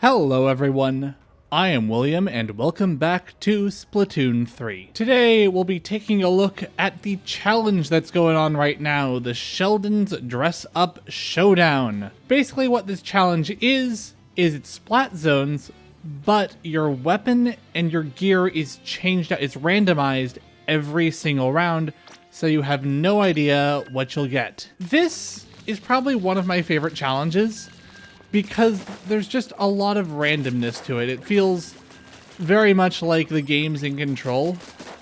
Hello everyone, I am William and welcome back to Splatoon 3. Today we'll be taking a look at the challenge that's going on right now, the Sheldon's Dress Up Showdown. Basically what this challenge is it's Splat Zones, but your weapon and your gear is changed out, it's randomized every single round, so you have no idea what you'll get. This is probably one of my favorite challenges, because there's just a lot of randomness to it. It feels very much like the game's in control,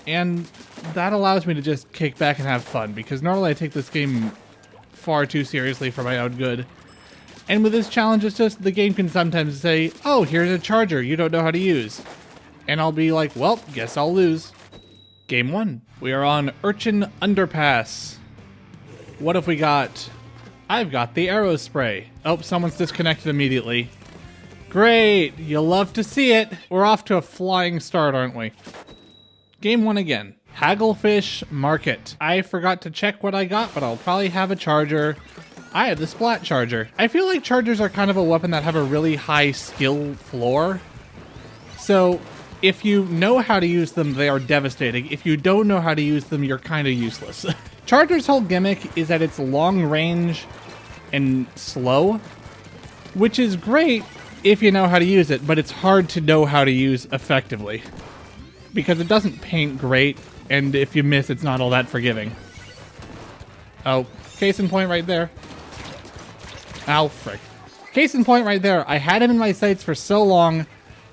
and that allows me to just kick back and have fun, because normally I take this game far too seriously for my own good. And with this challenge, it's just the game can sometimes say, oh, here's a charger you don't know how to use. And I'll be like, well, guess I'll lose. Game 1. We are on Urchin Underpass. What have we got? I've got the arrow spray. Oh, someone's disconnected immediately. Great, you'll love to see it. We're off to a flying start, aren't we? Game 1 again. Hagglefish Market. I forgot to check what I got, but I'll probably have a charger. I have the Splat charger. I feel like chargers are kind of a weapon that have a really high skill floor. So if you know how to use them, they are devastating. If you don't know how to use them, you're kind of useless. Charger's whole gimmick is that it's long range and slow, which is great if you know how to use it, but it's hard to know how to use effectively because it doesn't paint great, and if you miss, it's not all that forgiving. Oh, case in point right there. Ow, frick. Case in point right there. I had him in my sights for so long,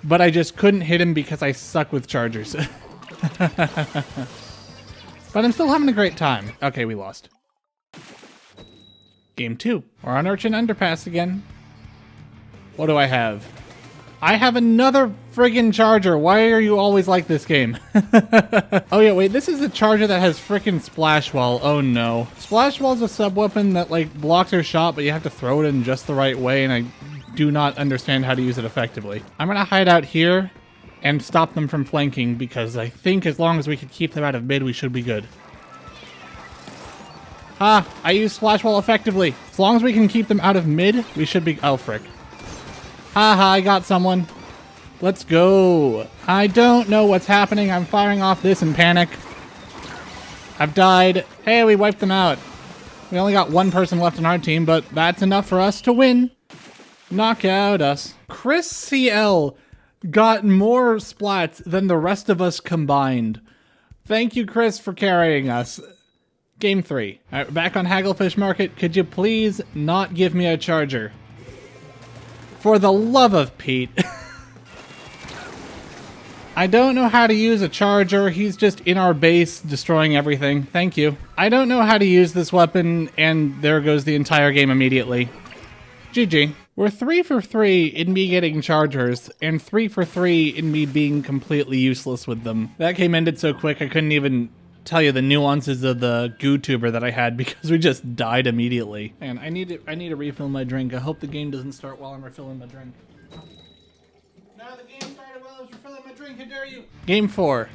but I just couldn't hit him because I suck with chargers. But I'm still having a great time. Okay, we lost. Game 2. We're on Urchin Underpass again. What do I have? I have another friggin' charger. Why are you always like this game? Oh yeah, wait, this is the charger that has frickin' Splash Wall. Oh no. Splash Wall is a sub-weapon that like blocks your shot, but you have to throw it in just the right way, and I do not understand how to use it effectively. I'm gonna hide out here and stop them from flanking, because I think as long as we can keep them out of mid, we should be good. Ah, I used Splash Wall effectively. As long as we can keep them out of mid, we should be... Oh, frick. Haha, I got someone. Let's go. I don't know what's happening. I'm firing off this in panic. I've died. Hey, we wiped them out. We only got one person left on our team, but that's enough for us to win. Knock out us. Chris CL got more splats than the rest of us combined. Thank you, Chris, for carrying us. Game 3. All right, back on Hagglefish Market. Could you please not give me a charger? For the love of Pete. I don't know how to use a charger. He's just in our base destroying everything. Thank you. I don't know how to use this weapon, and there goes the entire game immediately. GG. We're 3 for 3 in me getting chargers, and 3 for 3 in me being completely useless with them. That game ended so quick I couldn't even tell you the nuances of the goo tuber that I had because we just died immediately. And I need to refill my drink. I hope the game doesn't start while I'm refilling my drink. No, the game started while I was refilling my drink. How dare you? Game 4.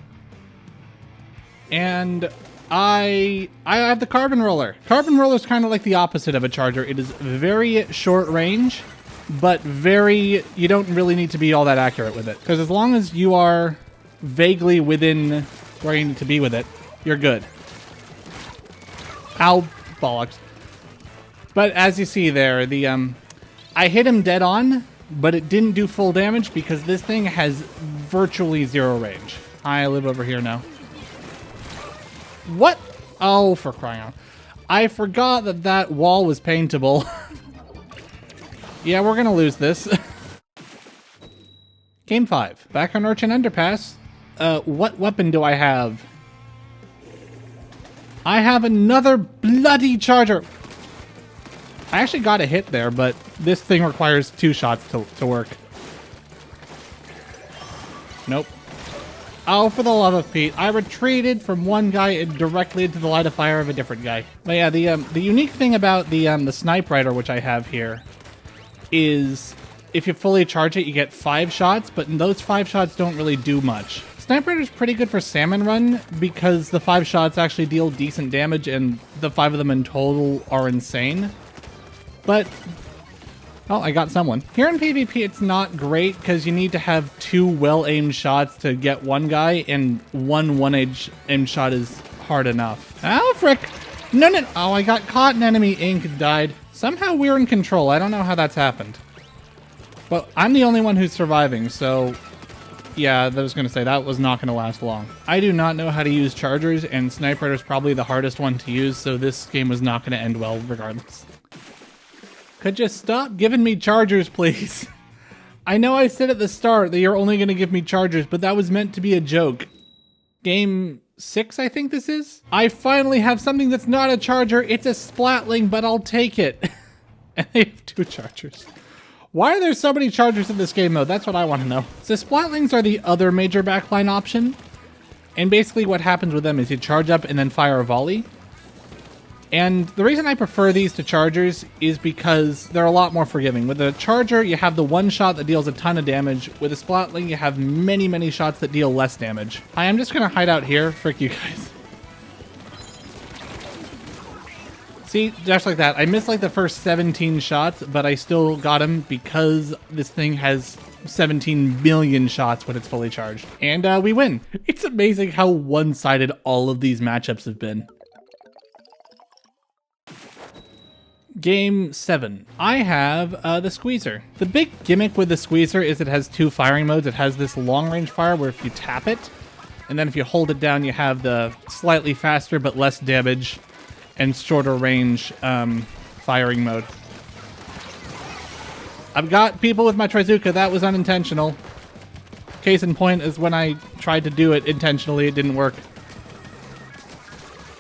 And I have the carbon roller. Carbon roller is kind of like the opposite of a charger. It is very short range, but you don't really need to be all that accurate with it. Because as long as you are vaguely within where you need to be with it, you're good. Ow, bollocks. But as you see there, I hit him dead on, but it didn't do full damage because this thing has virtually zero range. I live over here now. What? Oh, for crying out. I forgot that wall was paintable. Yeah, we're gonna lose this. Game 5. Back on Urchin Underpass. What weapon do I have? I have another bloody charger. I actually got a hit there, but this thing requires 2 shots to work. Nope. Oh, for the love of Pete. I retreated from one guy and directly into the line of fire of a different guy. But yeah, the unique thing about the Snipe Rider, which I have here, is if you fully charge it, you get 5 shots, but those 5 shots don't really do much. Snipe Rider is pretty good for Salmon Run because the 5 shots actually deal decent damage, and the 5 of them in total are insane. But Oh, I got someone. Here in PvP, it's not great because you need to have 2 well-aimed shots to get one guy, and one-aimed shot is hard enough. Oh, frick. No, no. Oh, I got caught. An enemy ink and died. Somehow we're in control. I don't know how that's happened. Well, I'm the only one who's surviving, so... yeah, I was going to say, that was not going to last long. I do not know how to use chargers, and Sniper is probably the hardest one to use, so this game was not going to end well regardless. Could you stop giving me chargers, please? I know I said at the start that you're only going to give me chargers, but that was meant to be a joke. Game 6, I think this is? I finally have something that's not a charger. It's a Splatling, but I'll take it. And they have 2 chargers. Why are there so many chargers in this game mode? That's what I want to know. So Splatlings are the other major backline option. And basically what happens with them is you charge up and then fire a volley. And the reason I prefer these to chargers is because they're a lot more forgiving. With a charger, you have the one shot that deals a ton of damage. With a Splatling, you have many, many shots that deal less damage. I'm just going to hide out here. Frick you guys. See, just like that. I missed like the first 17 shots, but I still got him because this thing has 17 million shots when it's fully charged. And we win. It's amazing how one-sided all of these matchups have been. Game 7. I have the Squeezer. The big gimmick with the Squeezer is it has 2 firing modes. It has this long-range fire where if you tap it, and then if you hold it down, you have the slightly faster but less damage and shorter range firing mode. I've got people with my Trizuka. That was unintentional. Case in point is when I tried to do it intentionally, it didn't work.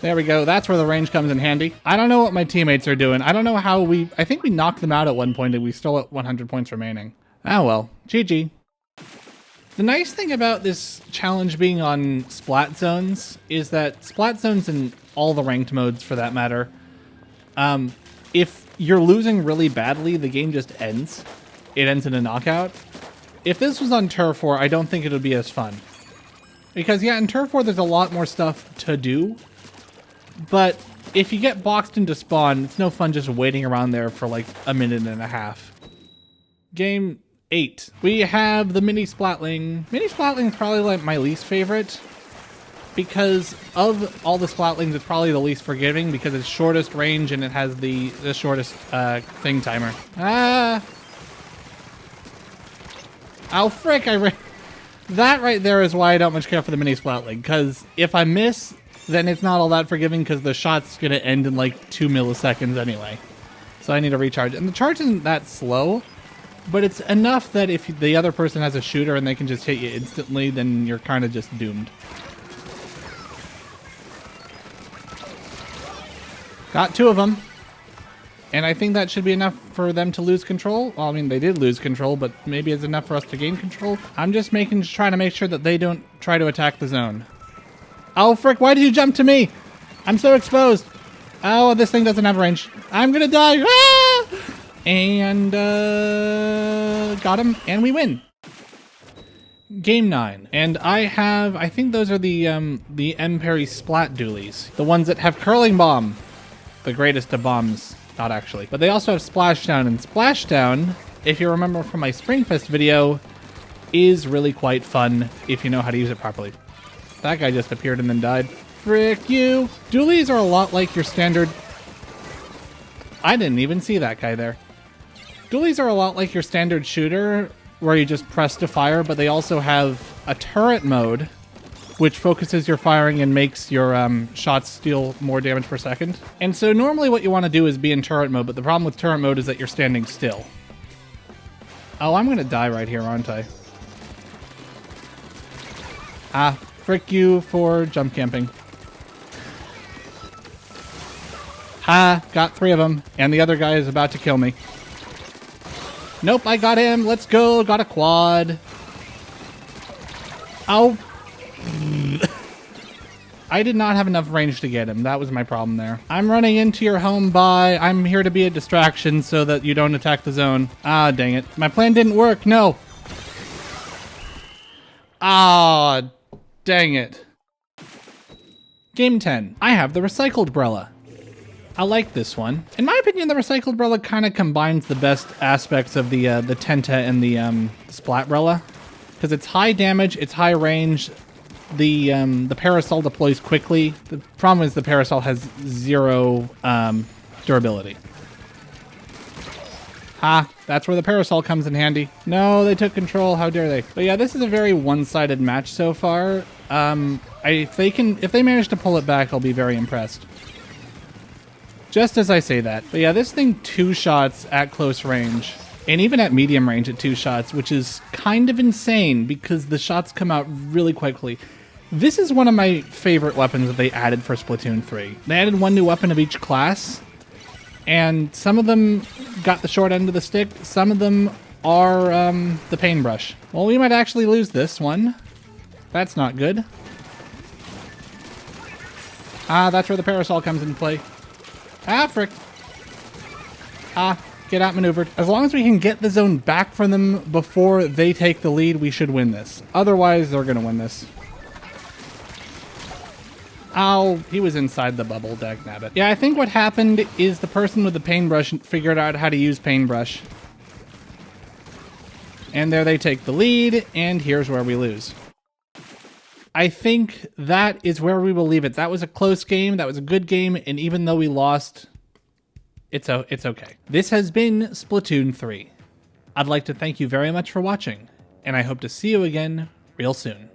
There we go. That's where the range comes in handy. I don't know what my teammates are doing. I don't know how I think we knocked them out at one point and we still at 100 points remaining. Ah well. GG. The nice thing about this challenge being on Splat Zones is that Splat Zones and all the ranked modes for that matter, if you're losing really badly, the game just ends. It ends in a knockout. If this was on Turf War, I don't think it would be as fun. Because yeah, in Turf War there's a lot more stuff to do. But if you get boxed into spawn, it's no fun just waiting around there for like a minute and a half. Game 8. We have the Mini Splatling. Mini Splatling is probably like my least favorite. Because of all the Splatlings, it's probably the least forgiving because it's shortest range and it has the shortest thing timer. Ah! Oh frick, that right there is why I don't much care for the Mini Splatling. Because if I miss, then it's not all that forgiving because the shot's going to end in like 2 milliseconds anyway. So I need to recharge. And the charge isn't that slow, but it's enough that if the other person has a shooter and they can just hit you instantly, then you're kind of just doomed. Got 2 of them. And I think that should be enough for them to lose control. Well, I mean, they did lose control, but maybe it's enough for us to gain control. I'm just trying to make sure that they don't try to attack the zone. Oh, frick, why did you jump to me? I'm so exposed. Oh, this thing doesn't have range. I'm gonna die. Ah! And, got him, and we win. Game 9. And I think those are the M-Perry Splat Dualies. The ones that have Curling Bomb. The greatest of bombs. Not actually. But they also have Splashdown, and Splashdown, if you remember from my Springfest video, is really quite fun if you know how to use it properly. That guy just appeared and then died. Frick you! Dualies are a lot like your standard... I didn't even see that guy there. Dualies are a lot like your standard shooter, where you just press to fire, but they also have a turret mode, which focuses your firing and makes your shots deal more damage per second. And so normally what you want to do is be in turret mode, but the problem with turret mode is that you're standing still. Oh, I'm gonna die right here, aren't I? Ah, frick you for jump camping. Ha, got 3 of them, and the other guy is about to kill me. Nope, I got him. Let's go. Got a quad. Ow. I did not have enough range to get him. That was my problem there. I'm running into your home. Bye. I'm here to be a distraction so that you don't attack the zone. Ah, dang it. My plan didn't work. No. Ah, dang it. Game 10. I have the recycled Brella. I like this one. In my opinion, the Recycled Rella kind of combines the best aspects of the Tenta and the Splat Rella. Because it's high damage, it's high range, the Parasol deploys quickly. The problem is the Parasol has 0 durability. That's where the Parasol comes in handy. No, they took control, how dare they. But yeah, this is a very one-sided match so far. If they manage to pull it back, I'll be very impressed. Just as I say that. But yeah, this thing 2 shots at close range, and even at medium range at 2 shots, which is kind of insane because the shots come out really quickly. This is one of my favorite weapons that they added for Splatoon 3. They added 1 new weapon of each class, and some of them got the short end of the stick, some of them are the paintbrush. Well, we might actually lose this one. That's not good. That's where the Parasol comes into play. Frick. Get outmaneuvered. As long as we can get the zone back from them before they take the lead, we should win this. Otherwise, they're gonna win this. Ow, he was inside the bubble, dagnabbit. Yeah, I think what happened is the person with the paintbrush figured out how to use paintbrush. And there they take the lead, and here's where we lose. I think that is where we will leave it. That was a close game, that was a good game, and even though we lost, it's okay. This has been Splatoon 3. I'd like to thank you very much for watching, and I hope to see you again real soon.